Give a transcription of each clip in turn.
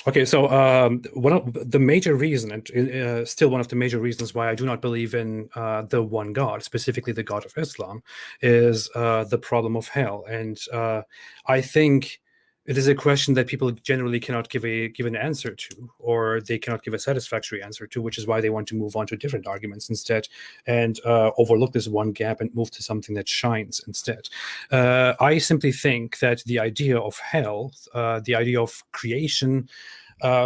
Okay, so one of the major reason, and still one of the major reasons why I do not believe in the one God, specifically the God of Islam, is the problem of hell. And I think it is a question that people generally cannot give an answer to, or they cannot give a satisfactory answer to, which is why they want to move on to different arguments instead, and overlook this one gap and move to something that shines instead. I simply think that the idea of hell, the idea of creation,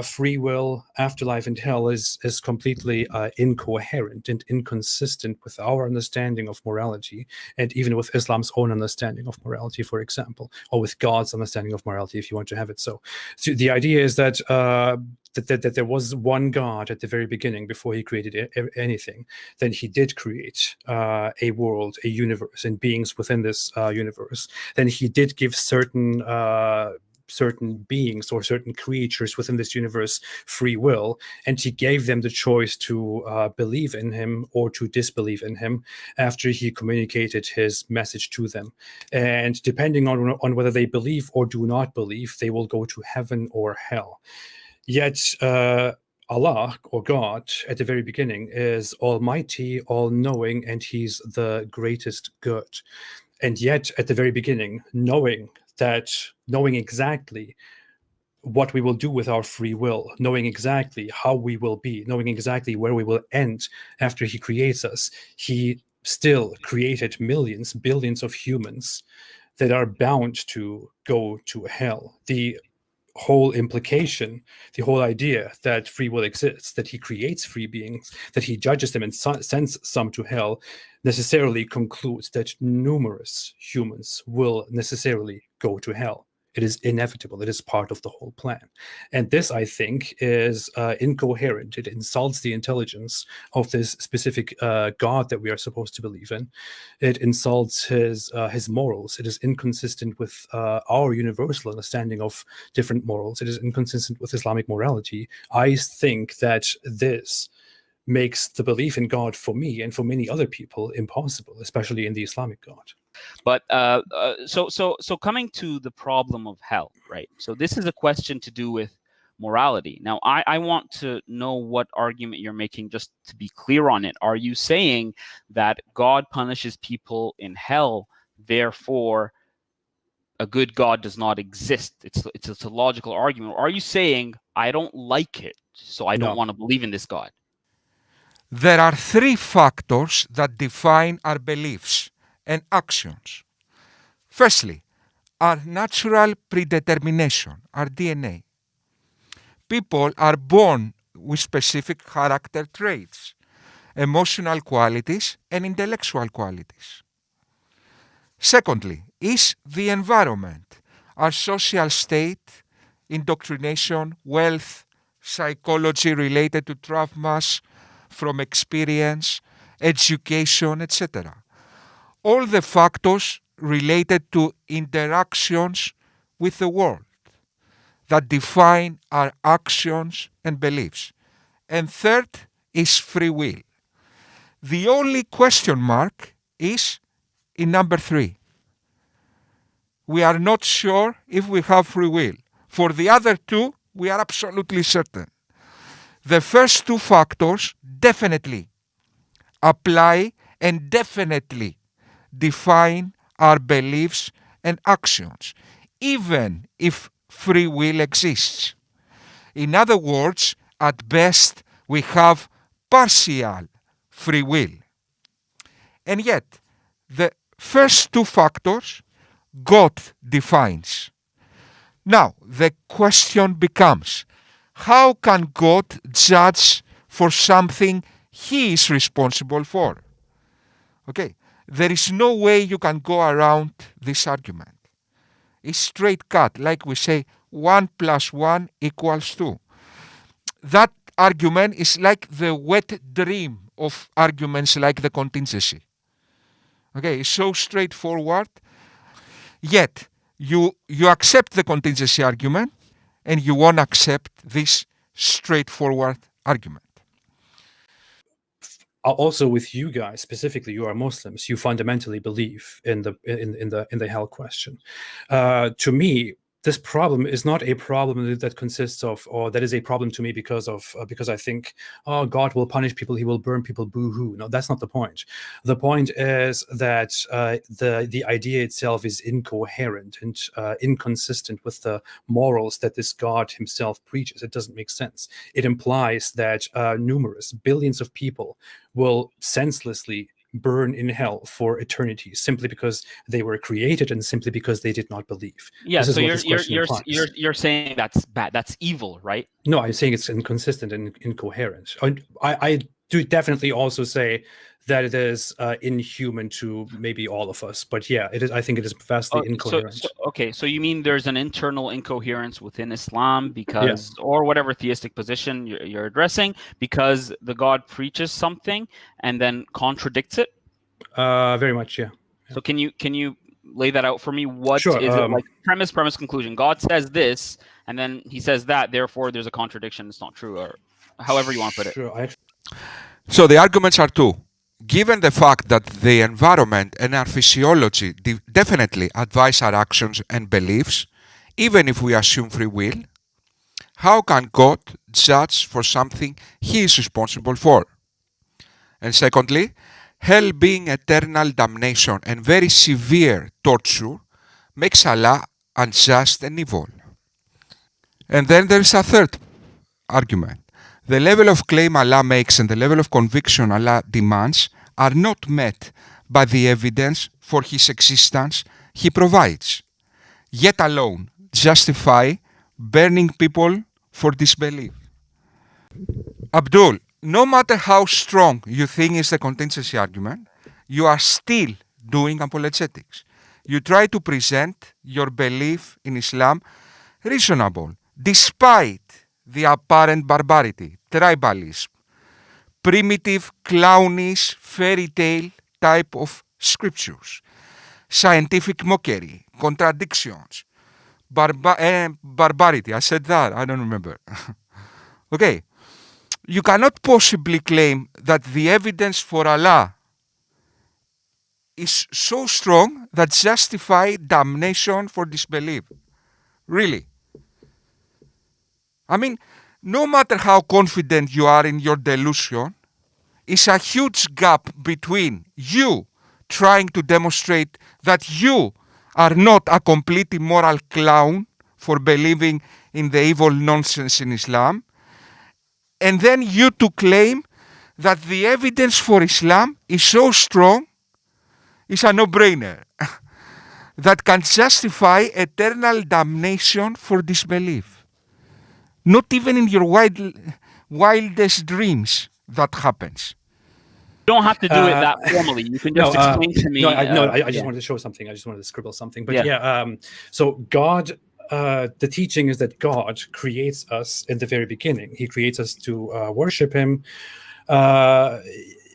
free will, afterlife, and hell is completely incoherent and inconsistent with our understanding of morality, and even with Islam's own understanding of morality, for example, or with God's understanding of morality, if you want to have it so. So the idea is that that there was one God at the very beginning before he created anything. Then he did create a world, a universe, and beings within this universe. Then he did give certain beings or certain creatures within this universe free will, and he gave them the choice to believe in him or to disbelieve in him after he communicated his message to them. And depending on whether they believe or do not believe, they will go to heaven or hell. Yet Allah, or God, at the very beginning is almighty, all-knowing, and he's the greatest good. And yet at the very beginning, knowing exactly what we will do with our free will, knowing exactly how we will be, knowing exactly where we will end after he creates us, he still created millions, billions of humans that are bound to go to hell. The whole implication, the whole idea that free will exists, that he creates free beings, that he judges them and sends some to hell, necessarily concludes that numerous humans will necessarily go to hell. It is inevitable. It is part of the whole plan. And this, I think, is incoherent. It insults the intelligence of this specific God that we are supposed to believe in. It insults his morals. It is inconsistent with our universal understanding of different morals. It is inconsistent with Islamic morality. I think that this makes the belief in God for me and for many other people impossible, especially in the Islamic God. But so coming to the problem of hell, right? So this is a question to do with morality. Now, I want to know what argument you're making, just to be clear on it. Are you saying that God punishes people in hell, therefore a good God does not exist? It's a logical argument. Or are you saying I don't like it, so I don't want to believe in this God? There are three factors that define our beliefs and actions. Firstly, our natural predetermination, our DNA. People are born with specific character traits, emotional qualities, and intellectual qualities. Secondly, is the environment, our social state, indoctrination, wealth, psychology related to traumas from experience, education, etc. All the factors related to interactions with the world that define our actions and beliefs. And third is free will. The only question mark is in number 3. We are not sure if we have free will. For the other two, we are absolutely certain. The first two factors definitely apply and definitely define our beliefs and actions, even if free will exists. In other words, at best, we have partial free will. And yet, the first two factors, God defines. Now, the question becomes, how can God judge for something he is responsible for? Okay, there is no way you can go around this argument. It's straight cut, like we say, 1 + 1 = 2. That argument is like the wet dream of arguments like the contingency. Okay, it's so straightforward. Yet, you accept the contingency argument and you won't accept this straightforward argument. Also, with you guys specifically, you are Muslims. You fundamentally believe in the hell question. To me, this problem is not a problem that consists of, or that is a problem to me because I think, oh, God will punish people, he will burn people, boo-hoo. No, that's not the point. The point is that the idea itself is incoherent and inconsistent with the morals that this God himself preaches. It doesn't make sense. It implies that numerous billions of people will senselessly burn in hell for eternity simply because they were created and simply because they did not believe. Yeah, This so is what this question implies. you're saying that's bad, that's evil, right? No, I'm saying it's inconsistent and incoherent. I do definitely also say that it is inhuman to maybe all of us, but yeah, it is. I think it is vastly incoherent. So you mean there's an internal incoherence within Islam because, or whatever theistic position you're addressing, because the God preaches something and then contradicts it? Very much, yeah. So can you lay that out for me? What Sure, is it like? Premise, conclusion. God says this, and then he says that. Therefore, there's a contradiction. It's not true, or however you want to put it. Sure, So the arguments are two. Given the fact that the environment and our physiology definitely advise our actions and beliefs, even if we assume free will, how can God judge for something he is responsible for? And secondly, hell being eternal damnation and very severe torture makes Allah unjust and evil. And then there is a third argument. The level of claim Allah makes and the level of conviction Allah demands are not met by the evidence for his existence he provides, yet alone justify burning people for disbelief. Abdul, no matter how strong you think is the contingency argument, you are still doing apologetics. You try to present your belief in Islam reasonable, despite the apparent barbarity, tribalism, primitive, clownish, fairy tale type of scriptures, scientific mockery, contradictions, barbarity. I said that, I don't remember. Okay. You cannot possibly claim that the evidence for Allah is so strong that justify damnation for disbelief. Really. I mean, no matter how confident you are in your delusion, it's a huge gap between you trying to demonstrate that you are not a complete immoral clown for believing in the evil nonsense in Islam, and then you to claim that the evidence for Islam is so strong, it's a no-brainer, that can justify eternal damnation for disbelief. Not even in your wildest dreams that happens. You don't have to do it that formally. You can just explain to me. I just wanted to show something. I just wanted to scribble something. But so God, the teaching is that God creates us in the very beginning. He creates us to worship him.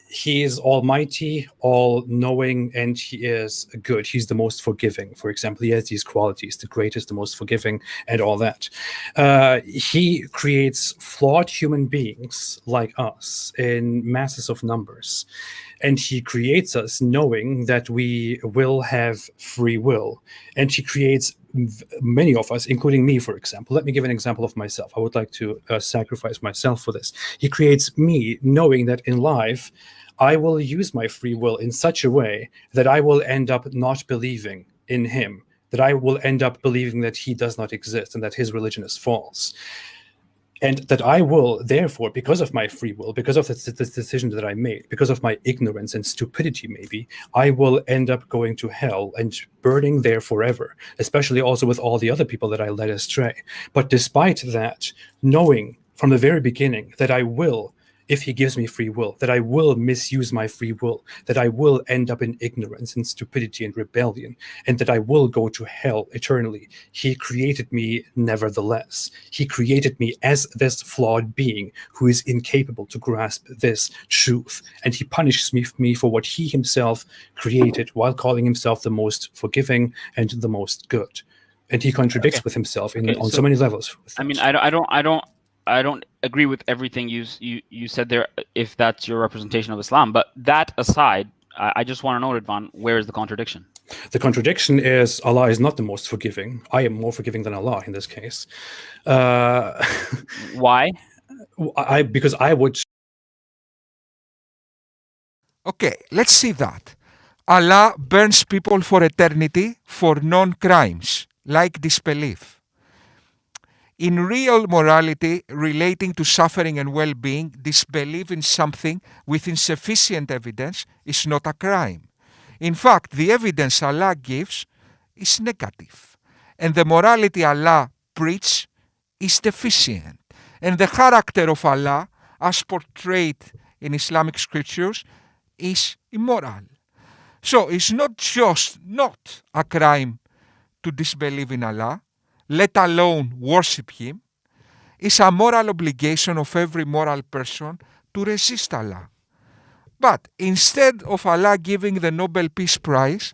He is almighty, all-knowing, and he is good. He's the most forgiving. For example, he has these qualities, the greatest, the most forgiving, and all that. He creates flawed human beings like us in masses of numbers. And he creates us knowing that we will have free will. And he creates many of us, including me, for example. Let me give an example of myself. I would like to sacrifice myself for this. He creates me knowing that in life, I will use my free will in such a way that I will end up not believing in him, that I will end up believing that he does not exist and that his religion is false. And that I will, therefore, because of my free will, because of this decision that I made, because of my ignorance and stupidity, maybe, I will end up going to hell and burning there forever, especially also with all the other people that I led astray. But despite that, knowing from the very beginning that I will, if he gives me free will, that I will misuse my free will, that I will end up in ignorance and stupidity and rebellion, and that I will go to hell eternally. He created me nevertheless. He created me as this flawed being who is incapable to grasp this truth. And he punishes me for what he himself created while calling himself the most forgiving and the most good. And he contradicts with himself on so many levels. I mean, I don't agree with everything you said there, if that's your representation of Islam. But that aside, I just want to know, Ridvan, where is the contradiction? The contradiction is Allah is not the most forgiving. I am more forgiving than Allah in this case. Why? Because I would. Okay, let's see that. Allah burns people for eternity for non-crimes, like disbelief. In real morality relating to suffering and well-being, disbelief in something with insufficient evidence is not a crime. In fact, the evidence Allah gives is negative, and the morality Allah preaches is deficient. And the character of Allah, as portrayed in Islamic scriptures, is immoral. So it's not just not a crime to disbelieve in Allah, let alone worship Him. It's a moral obligation of every moral person to resist Allah. But instead of Allah giving the Nobel Peace Prize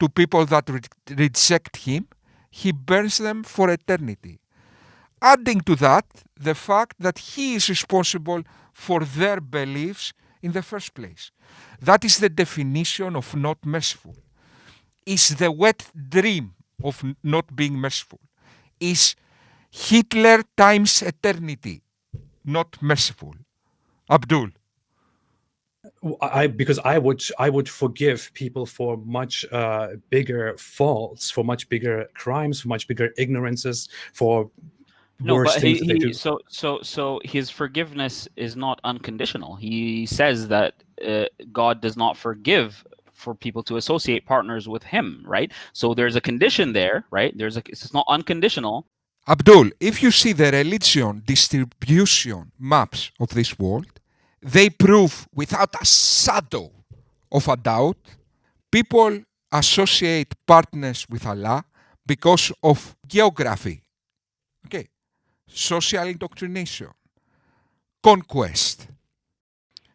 to people that reject Him, He burns them for eternity. Adding to that the fact that He is responsible for their beliefs in the first place. That is the definition of not merciful. Is the wet dream of not being merciful. Is Hitler times eternity not merciful? Abdul. Because I would forgive people for much bigger faults, for much bigger crimes, for much bigger ignorances, for worse things that they do. So his forgiveness is not unconditional. He says that God does not forgive for people to associate partners with Him, right? So there's a condition there, right? It's not unconditional. Abdul, if you see the religion distribution maps of this world, they prove without a shadow of a doubt people associate partners with Allah because of geography, okay, social indoctrination, conquest.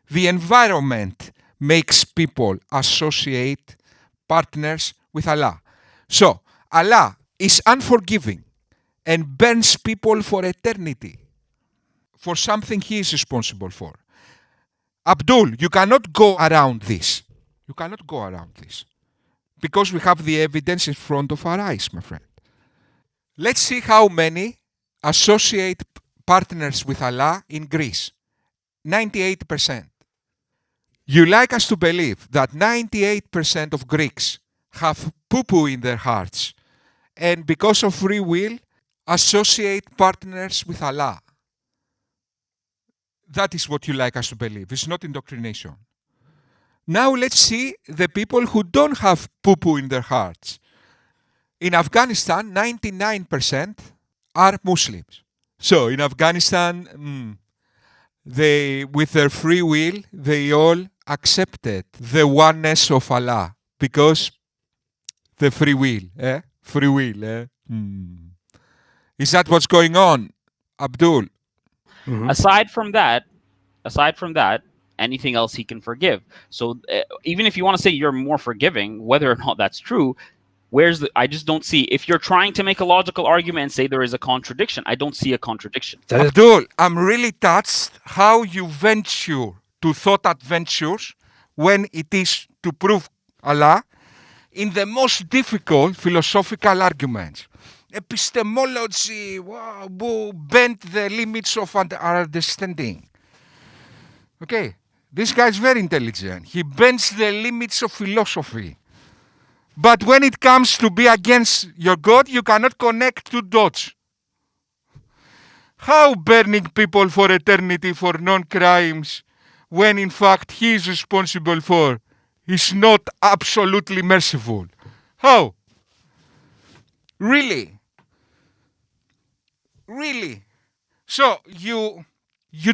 The environment makes people associate partners with Allah. So Allah is unforgiving and burns people for eternity for something He is responsible for. Abdul, you cannot go around this. You cannot go around this. Because we have the evidence in front of our eyes, my friend. Let's see how many associate partners with Allah in Greece. 98%. You like us to believe that 98% of Greeks have poo-poo in their hearts and because of free will associate partners with Allah. That is what you like us to believe. It's not indoctrination. Now let's see the people who don't have poo-poo in their hearts. In Afghanistan, 99% are Muslims. So in Afghanistan, they, with their free will, they all accepted the oneness of Allah because the free will, Free will, Is that what's going on, Abdul? Mm-hmm. Aside from that, anything else He can forgive. So even if you want to say you're more forgiving, whether or not that's true, I just don't see. If you're trying to make a logical argument and say there is a contradiction, I don't see a contradiction. Abdul, I'm really touched how you venture to thought adventures when it is to prove Allah in the most difficult philosophical arguments. Epistemology, bent the limits of our understanding. Okay, this guy is very intelligent. He bends the limits of philosophy. But when it comes to be against your God, you cannot connect two dots. How burning people for eternity for non-crimes when in fact He is responsible for is not absolutely merciful? How? Really? Really? So you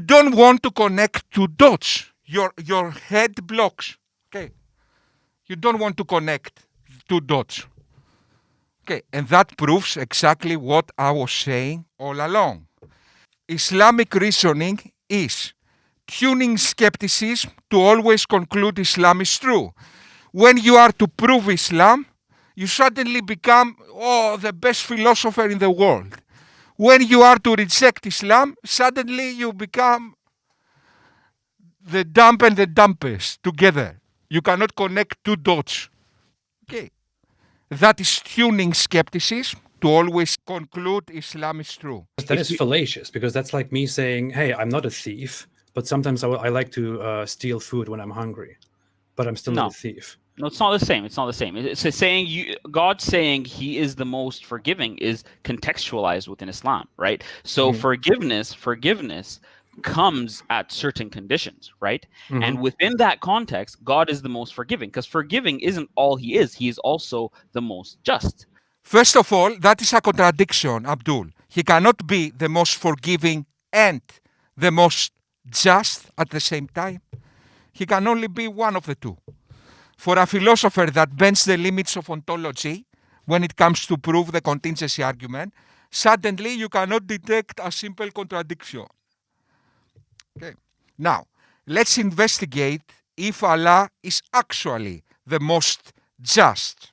don't want to connect two dots. Your head blocks. Okay. You don't want to connect two dots. Okay, and that proves exactly what I was saying all along. Islamic reasoning is tuning skepticism to always conclude Islam is true. When you are to prove Islam, you suddenly become the best philosopher in the world. When you are to reject Islam, suddenly you become the dump and the dumpest together. You cannot connect two dots. Okay, that is tuning skepticism to always conclude Islam is true. That is fallacious, because that's like me saying, hey, I'm not a thief, but sometimes I like to steal food when I'm hungry, but I'm still not a thief. No, it's not the same. It's not the same. It's saying God saying He is the most forgiving is contextualized within Islam, right? So forgiveness comes at certain conditions, right? And within that context, God is the most forgiving, because forgiving isn't all He is. He is also the most just. First of all, that is a contradiction, Abdul. He cannot be the most forgiving and the most just at the same time. He can only be one of the two. For a philosopher that bends the limits of ontology when it comes to prove the contingency argument, suddenly you cannot detect a simple contradiction. Okay. Now, let's investigate if Allah is actually the most just.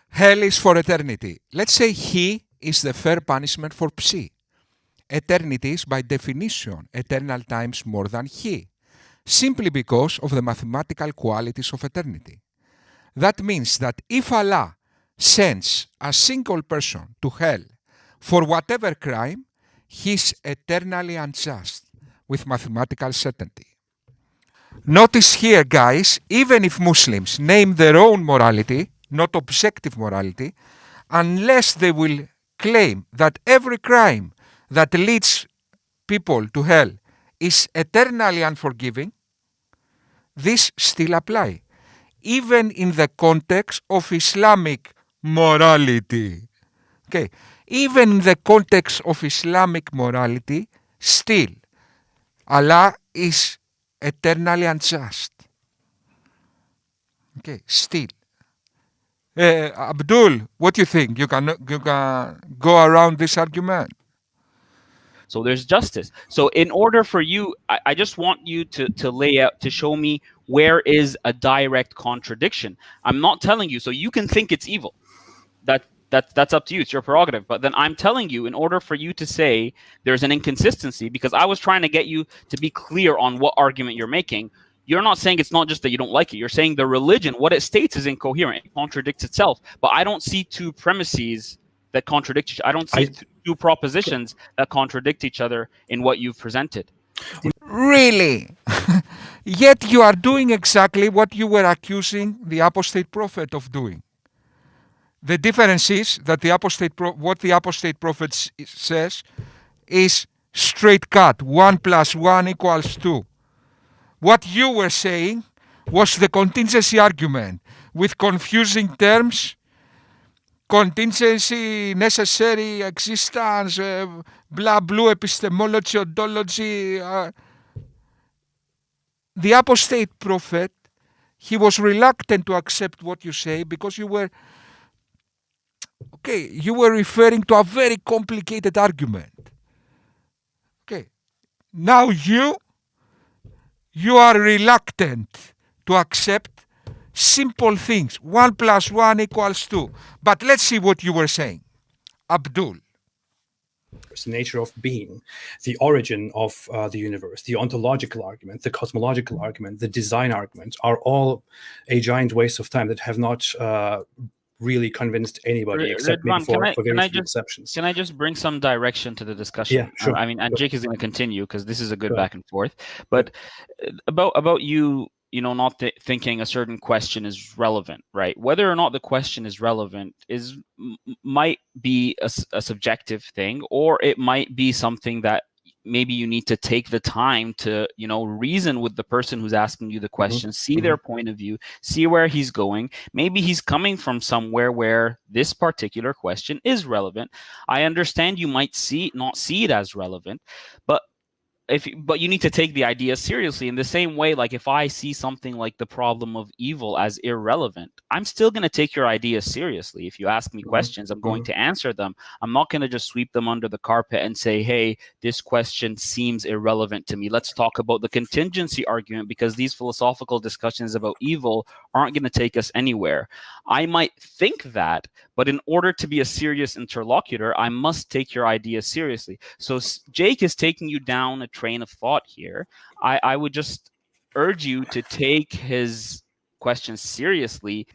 Hell is for eternity. Let's say He is the fair punishment for Psi. Eternity is by definition eternal times more than He, simply because of the mathematical qualities of eternity. That means that if Allah sends a single person to hell for whatever crime, He is eternally unjust with mathematical certainty. Notice here, guys, even if Muslims name their own morality, not objective morality, unless they will claim that every crime that leads people to hell is eternally unforgiving, this still apply, even in the context of Islamic morality. Okay, even in the context of Islamic morality, still, Allah is eternally unjust. Okay, still. Abdul, what do you think? You can go around this argument? So there's justice. So in order for you, I just want you to lay out, to show me where is a direct contradiction. I'm not telling you, so you can think it's evil. That's up to you. It's your prerogative. But then I'm telling you, in order for you to say there's an inconsistency, because I was trying to get you to be clear on what argument you're making. You're not saying it's not just that you don't like it. You're saying the religion, what it states, is incoherent. It contradicts itself. But I don't see two premises that contradict each other. I don't see two propositions that contradict each other in what you've presented. Really? Yet you are doing exactly what you were accusing the Apostate Prophet of doing. The difference is that what the Apostate Prophet says is straight cut. 1 + 1 = 2. What you were saying was the contingency argument with confusing terms, contingency, necessary, existence, blah, blue, epistemology, ontology. The Apostate Prophet, he was reluctant to accept what you say because you were referring to a very complicated argument. Okay. Now you are reluctant to accept simple things. 1 + 1 = 2. But let's see what you were saying. Abdul. The nature of being, the origin of the universe, the ontological argument, the cosmological argument, the design argument are all a giant waste of time that have not really convinced anybody, except maybe for very few exceptions. Can I just bring some direction to the discussion? Yeah, sure. I mean, and Jake is going to continue because this is a good back and forth. But about you not thinking a certain question is relevant, right? Whether or not the question is relevant might be a subjective thing, or it might be something that maybe you need to take the time to reason with the person who's asking you the question, see their point of view, see where he's going. Maybe he's coming from somewhere where this particular question is relevant. I understand you might not see it as relevant, but you need to take the idea seriously. In the same way, like if I see something like the problem of evil as irrelevant, I'm still going to take your idea seriously. If you ask me questions, I'm going to answer them. I'm not going to just sweep them under the carpet and say, hey, this question seems irrelevant to me. Let's talk about the contingency argument, because these philosophical discussions about evil aren't going to take us anywhere. I might think that, but in order to be a serious interlocutor, I must take your idea seriously. So Jake is taking you down a train of thought here. I would just urge you to take his questions seriously.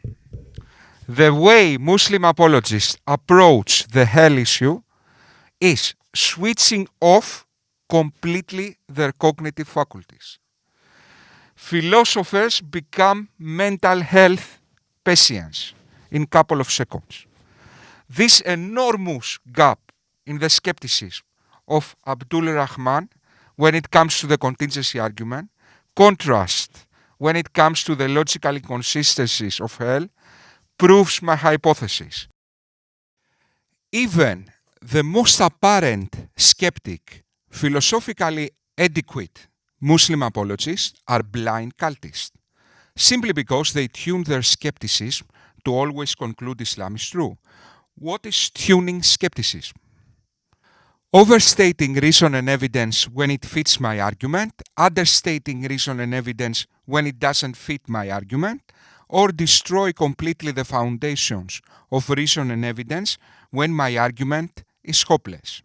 The way Muslim apologists approach the hell issue is switching off completely their cognitive faculties. Philosophers become mental health patients in a couple of seconds. This enormous gap in the skepticism of Abdul Rahman when it comes to the contingency argument, contrast when it comes to the logical inconsistencies of hell, proves my hypothesis. Even the most apparent skeptic, philosophically adequate Muslim apologists are blind cultists, simply because they tune their skepticism to always conclude Islam is true. What is tuning skepticism? Overstating reason and evidence when it fits my argument, understating reason and evidence when it doesn't fit my argument, or destroy completely the foundations of reason and evidence when my argument is hopeless.